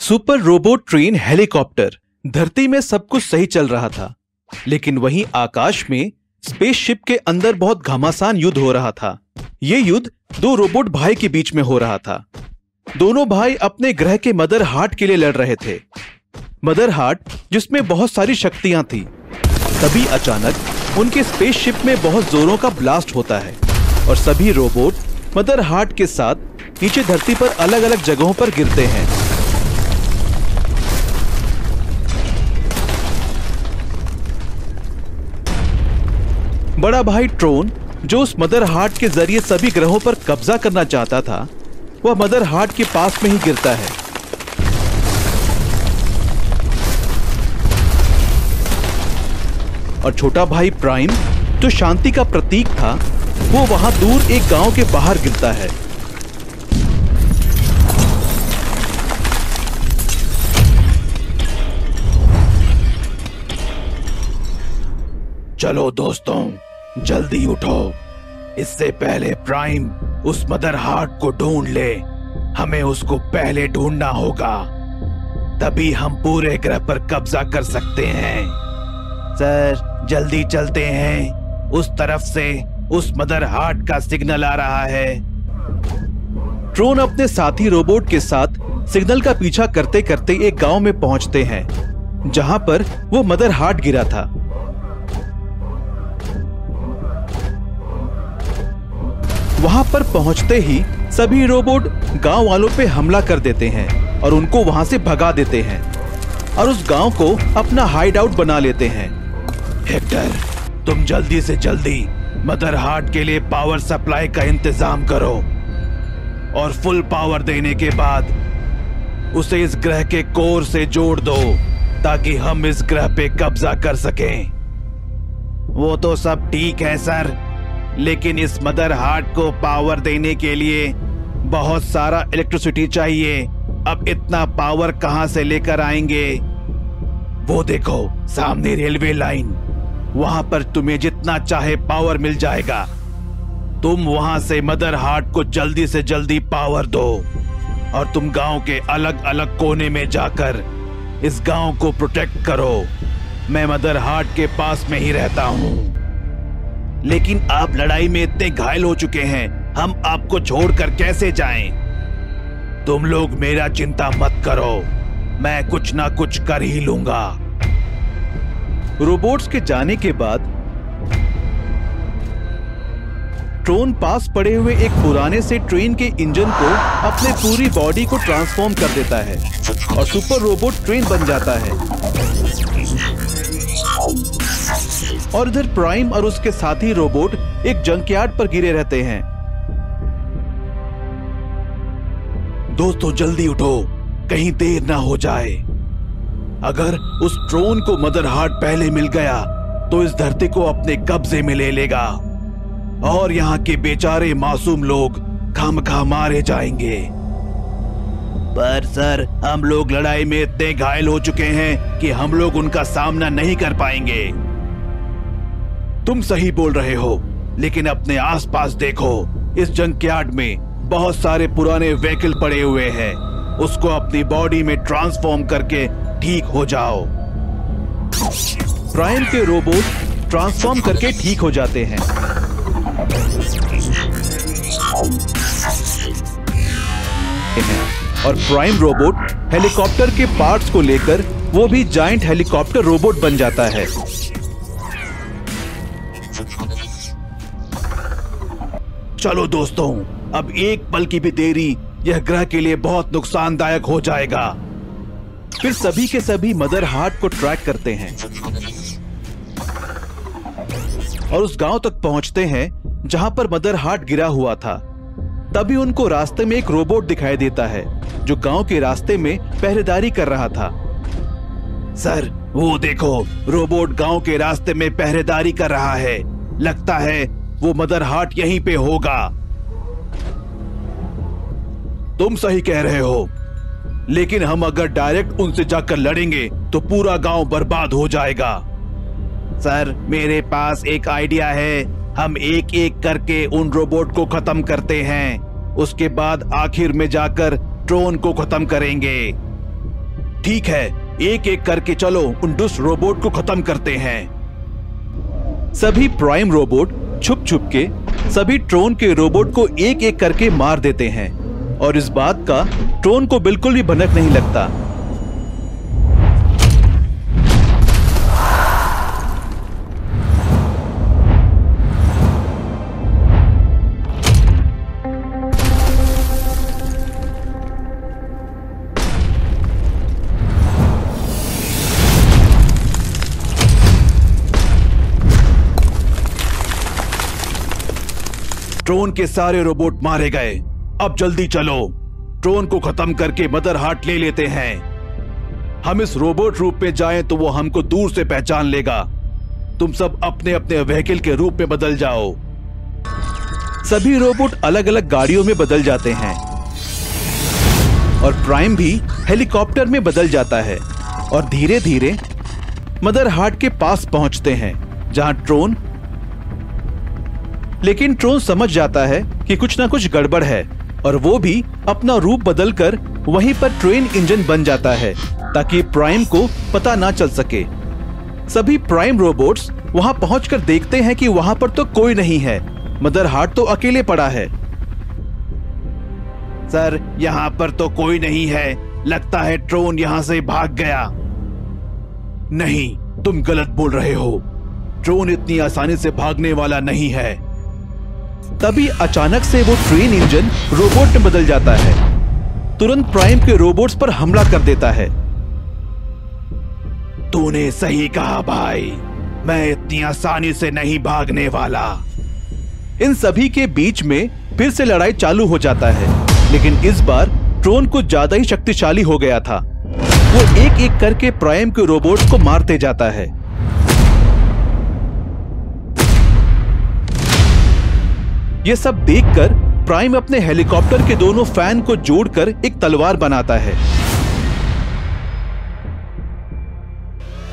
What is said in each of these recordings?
Super robot train helicopter. धरती में सब कुछ सही चल रहा था, लेकिन वहीं आकाश में स्पेसशिप के अंदर बहुत घमासान युद्ध हो रहा था। ये युद्ध दो रोबोट भाई के बीच में हो रहा था। दोनों भाई अपने ग्रह के मदर हार्ट के लिए लड़ रहे थे। मदर हार्ट जिसमें बहुत सारी शक्तियां थी। तभी अचानक उनके स्पेसशिप में बहुत जोरों का ब्लास्ट होता है और सभी रोबोट मदर हार्ट के साथ नीचे धरती पर अलग अलग जगहों पर गिरते हैं। बड़ा भाई ट्रोन, जो उस मदर हार्ट के जरिए सभी ग्रहों पर कब्जा करना चाहता था, वह मदर हार्ट के पास में ही गिरता है। और छोटा भाई प्राइम, जो शांति का प्रतीक था, वो वहां दूर एक गांव के बाहर गिरता है। चलो दोस्तों, जल्दी उठो। इससे पहले प्राइम उस मदर हार्ट को ढूंढ ले। हमें उसको पहले ढूंढना होगा, तभी हम पूरे ग्रह पर कब्जा कर सकते हैं। सर, जल्दी चलते हैं। उस तरफ से उस मदर हार्ट का सिग्नल आ रहा है। ट्रोन अपने साथी रोबोट के साथ सिग्नल का पीछा करते करते एक गांव में पहुंचते हैं, जहां पर वो मदर हार्ट गिरा था। वहां पर पहुंचते ही सभी रोबोट गांव वालों पे हमला कर देते हैं और उनको वहां से भगा देते हैं और उस गांव को अपना हाइड आउट बना लेते हैं। हेक्टर, तुम जल्दी से जल्दी मदर हार्ट के लिए पावर सप्लाई का इंतजाम करो और फुल पावर देने के बाद उसे इस ग्रह के कोर से जोड़ दो, ताकि हम इस ग्रह पे कब्जा कर सकें। वो तो सब ठीक है सर, लेकिन इस मदर हार्ट को पावर देने के लिए बहुत सारा इलेक्ट्रिसिटी चाहिए। अब इतना पावर कहां से लेकर आएंगे? वो देखो सामने रेलवे लाइन, वहां पर तुम्हें जितना चाहे पावर मिल जाएगा। तुम वहां से मदर हार्ट को जल्दी से जल्दी पावर दो और तुम गांव के अलग अलग कोने में जाकर इस गांव को प्रोटेक्ट करो। मैं मदर हार्ट के पास में ही रहता हूं। लेकिन आप लड़ाई में इतने घायल हो चुके हैं, हम आपको छोड़कर कैसे जाएं? तुम लोग मेरा चिंता मत करो, मैं कुछ ना कुछ कर ही लूंगा। रोबोट्स के जाने के बाद ट्रोन पास पड़े हुए एक पुराने से ट्रेन के इंजन को अपने पूरी बॉडी को ट्रांसफॉर्म कर देता है और सुपर रोबोट ट्रेन बन जाता है। और इधर प्राइम और उसके साथी रोबोट एक जंकयार्ड पर गिरे रहते हैं। दोस्तों जल्दी उठो, कहीं देर ना हो जाए। अगर उस ट्रोन को मदर हार्ट पहले मिल गया तो इस धरती को अपने कब्जे में ले लेगा और यहाँ के बेचारे मासूम लोग खामखा मारे जाएंगे। पर सर, हम लोग लड़ाई में इतने घायल हो चुके हैं कि हम लोग उनका सामना नहीं कर पाएंगे। तुम सही बोल रहे हो, लेकिन अपने आसपास देखो। इस जंकयार्ड में बहुत सारे पुराने व्हीकल पड़े हुए हैं। उसको अपनी बॉडी में ट्रांसफॉर्म करके ठीक हो जाओ। प्राइम के रोबोट ट्रांसफॉर्म करके ठीक हो जाते हैं। और प्राइम रोबोट हेलीकॉप्टर के पार्ट्स को लेकर वो भी जायंट हेलीकॉप्टर रोबोट बन जाता है। चलो दोस्तों, अब एक पल की भी देरी यह ग्रह के लिए बहुत नुकसानदायक हो जाएगा। फिर सभी के सभी मदर हार्ट को ट्रैक करते हैं और उस गांव तक पहुंचते हैं जहां पर मदर हार्ट गिरा हुआ था। तभी उनको रास्ते में एक रोबोट दिखाई देता है, जो गांव के रास्ते में पहरेदारी कर रहा था। सर, वो देखो, रोबोट गांव के रास्ते में पहरेदारी कर रहा है। लगता है वो मदर हार्ट यहीं पे होगा। तुम सही कह रहे हो, लेकिन हम अगर डायरेक्ट उनसे जाकर लड़ेंगे तो पूरा गांव बर्बाद हो जाएगा। सर, मेरे पास एक आइडिया है। हम एक एक करके उन रोबोट को खत्म करते हैं, उसके बाद आखिर में जाकर ट्रोन को खत्म करेंगे। ठीक है, एक एक करके चलो उन दुष्ट रोबोट को खत्म करते हैं। सभी प्राइम रोबोट छुप छुप के सभी ट्रोन के रोबोट को एक एक करके मार देते हैं और इस बात का ट्रोन को बिल्कुल भी भनक नहीं लगता। ट्रोन के सारे रोबोट मारे गए। अब जल्दी चलो, ट्रोन को खत्म करके मदर हार्ट ले लेते हैं। हम इस रोबोट रूप में जाएं तो वो हमको दूर से पहचान लेगा। तुम सब अपने अपने व्हीकल के रूप में बदल जाओ। सभी रोबोट अलग अलग गाड़ियों में बदल जाते हैं और प्राइम भी हेलीकॉप्टर में बदल जाता है और धीरे धीरे मदर हार्ट के पास पहुंचते हैं जहां लेकिन ट्रोन समझ जाता है कि कुछ ना कुछ गड़बड़ है और वो भी अपना रूप बदलकर वहीं पर ट्रेन इंजन बन जाता है ताकि प्राइम को पता ना चल सके। सभी प्राइम रोबोट्स वहां पहुंचकर देखते हैं कि वहां पर तो कोई नहीं है, मदर हार्ट तो अकेले पड़ा है। सर, यहाँ पर तो कोई नहीं है, लगता है ट्रोन यहाँ से भाग गया। नहीं, तुम गलत बोल रहे हो, ट्रोन इतनी आसानी से भागने वाला नहीं है। तभी अचानक से वो ट्रेन इंजन रोबोट में बदल जाता है, तुरंत प्राइम के रोबोट्स पर हमला कर देता है। तूने सही कहा भाई, मैं इतनी आसानी से नहीं भागने वाला। इन सभी के बीच में फिर से लड़ाई चालू हो जाता है, लेकिन इस बार ट्रोन कुछ ज्यादा ही शक्तिशाली हो गया था। वो एक एक करके प्राइम के रोबोट्स को मारते जाता है। ये सब देखकर प्राइम अपने हेलीकॉप्टर के दोनों फैन को जोड़कर एक तलवार बनाता है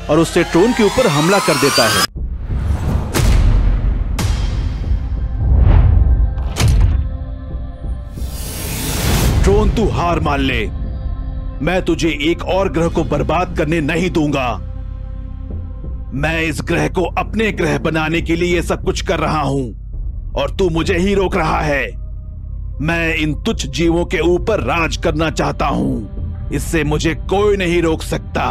और उससे ट्रोन के ऊपर हमला कर देता है। ट्रोन, तू हार मान ले, मैं तुझे एक और ग्रह को बर्बाद करने नहीं दूंगा। मैं इस ग्रह को अपने ग्रह बनाने के लिए ये सब कुछ कर रहा हूं और तू मुझे ही रोक रहा है। मैं इन तुच्छ जीवों के ऊपर राज करना चाहता हूं, इससे मुझे कोई नहीं रोक सकता।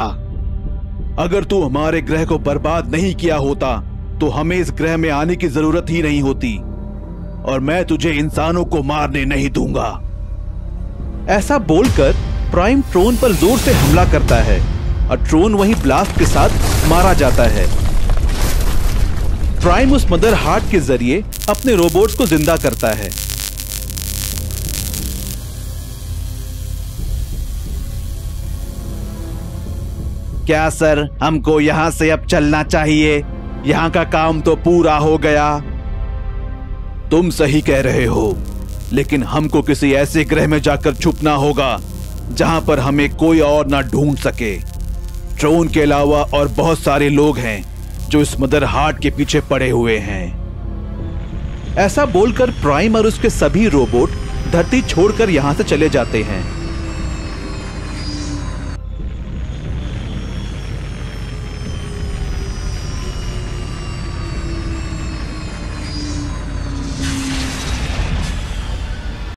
अगर तू हमारे ग्रह को बर्बाद नहीं किया होता तो हमें इस ग्रह में आने की जरूरत ही नहीं होती और मैं तुझे इंसानों को मारने नहीं दूंगा। ऐसा बोलकर प्राइम ट्रोन पर जोर से हमला करता है और ट्रोन वहीं ब्लास्ट के साथ मारा जाता है। प्राइम उस मदर हार्ट के जरिए अपने रोबोट्स को जिंदा करता है। क्या सर, हमको यहाँ से अब चलना चाहिए? यहाँ का काम तो पूरा हो गया। तुम सही कह रहे हो, लेकिन हमको किसी ऐसे ग्रह में जाकर छुपना होगा जहां पर हमें कोई और ना ढूंढ सके। ट्रोन के अलावा और बहुत सारे लोग हैं जो इस मदर हार्ट के पीछे पड़े हुए हैं। ऐसा बोलकर प्राइम और उसके सभी रोबोट धरती छोड़कर यहां से चले जाते हैं।